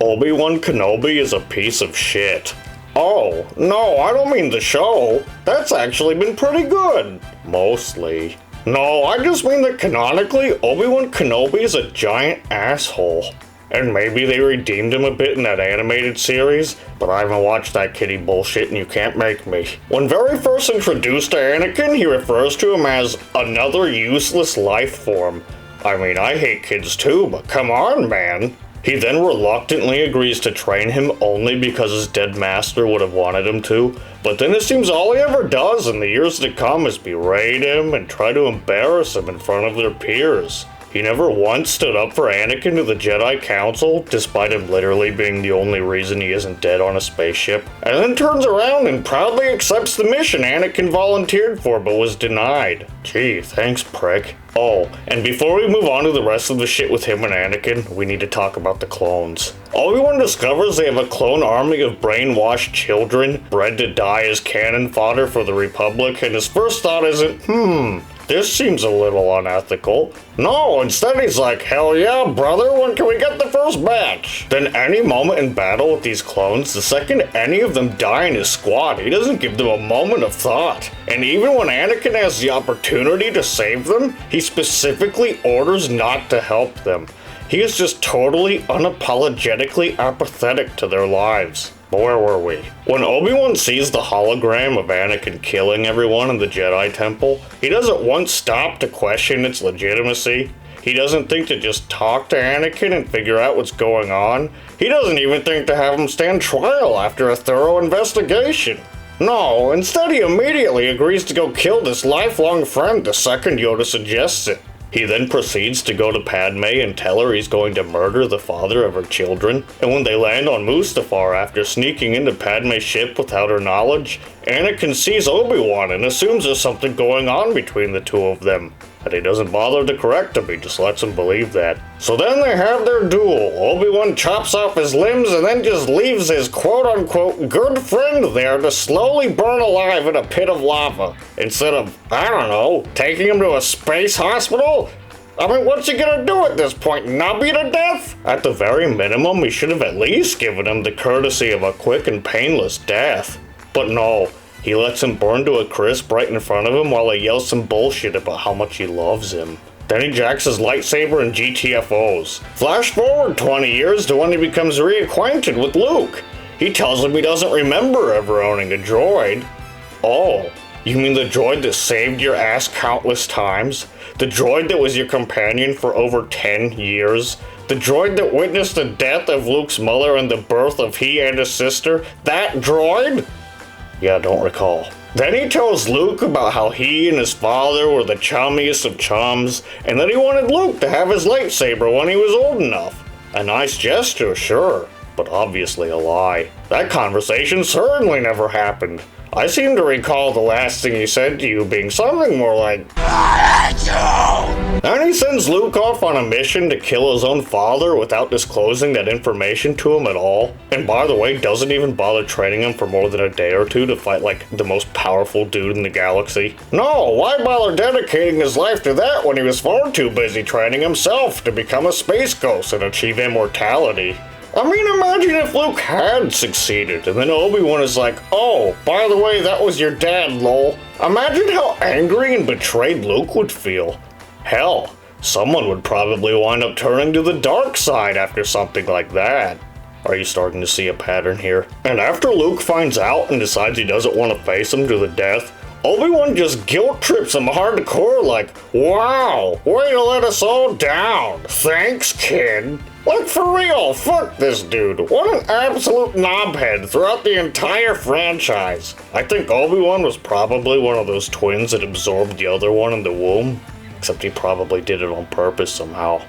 Obi Wan Kenobi is a piece of shit. Oh, no, I don't mean the show. That's actually been pretty good. Mostly. No, I just mean that canonically, Obi Wan Kenobi is a giant asshole. And maybe they redeemed him a bit in that animated series, but I haven't watched that kiddie bullshit and you can't make me. When very first introduced to Anakin, he refers to him as another useless life form. I mean, I hate kids too, but come on, man. He then reluctantly agrees to train him only because his dead master would have wanted him to, but then it seems all he ever does in the years to come is berate him and try to embarrass him in front of their peers. He never once stood up for Anakin to the Jedi Council, despite him literally being the only reason he isn't dead on a spaceship, and then turns around and proudly accepts the mission Anakin volunteered for but was denied. Gee, thanks, prick. Oh, and before we move on to the rest of the shit with him and Anakin, we need to talk about the clones. Obi-Wan discovers they have a clone army of brainwashed children, bred to die as cannon fodder for the Republic, and his first thought isn't, this seems a little unethical. No, instead he's like, hell yeah, brother, when can we get the first batch? Then any moment in battle with these clones, the second any of them die in his squad, he doesn't give them a moment of thought. And even when Anakin has the opportunity to save them, he specifically orders not to help them. He is just totally unapologetically apathetic to their lives. But where were we? When Obi-Wan sees the hologram of Anakin killing everyone in the Jedi Temple, he doesn't once stop to question its legitimacy. He doesn't think to just talk to Anakin and figure out what's going on. He doesn't even think to have him stand trial after a thorough investigation. No, instead he immediately agrees to go kill this lifelong friend the second Yoda suggests it. He then proceeds to go to Padme and tell her he's going to murder the father of her children, and when they land on Mustafar after sneaking into Padme's ship without her knowledge, Anakin sees Obi-Wan and assumes there's something going on between the two of them. And he doesn't bother to correct him, he just lets him believe that. So then they have their duel. Obi-Wan chops off his limbs and then just leaves his quote-unquote good friend there to slowly burn alive in a pit of lava. Instead of, I don't know, taking him to a space hospital? I mean, what's he gonna do at this point, nub you to death? At the very minimum, we should have at least given him the courtesy of a quick and painless death. But no. He lets him burn to a crisp right in front of him while he yells some bullshit about how much he loves him. Then he jacks his lightsaber and GTFOs. Flash forward 20 years to when he becomes reacquainted with Luke. He tells him he doesn't remember ever owning a droid. Oh, you mean the droid that saved your ass countless times? The droid that was your companion for over 10 years? The droid that witnessed the death of Luke's mother and the birth of he and his sister? That droid? Yeah, don't recall. Then he tells Luke about how he and his father were the chummiest of chums, and that he wanted Luke to have his lightsaber when he was old enough. A nice gesture, sure, but obviously a lie. That conversation certainly never happened. I seem to recall the last thing he said to you being something more like, and he sends Luke off on a mission to kill his own father without disclosing that information to him at all. And by the way, doesn't even bother training him for more than a day or two to fight like the most powerful dude in the galaxy. No, why bother dedicating his life to that when he was far too busy training himself to become a space ghost and achieve immortality? I mean, imagine if Luke had succeeded, and then Obi-Wan is like, oh, by the way, that was your dad, lol. Imagine how angry and betrayed Luke would feel. Hell, someone would probably wind up turning to the dark side after something like that. Are you starting to see a pattern here? And after Luke finds out and decides he doesn't want to face him to the death, Obi-Wan just guilt trips him hardcore like, wow, way to let us all down. Thanks, kid. Like, for real, fuck this dude. What an absolute knobhead throughout the entire franchise. I think Obi-Wan was probably one of those twins that absorbed the other one in the womb. Except he probably did it on purpose somehow.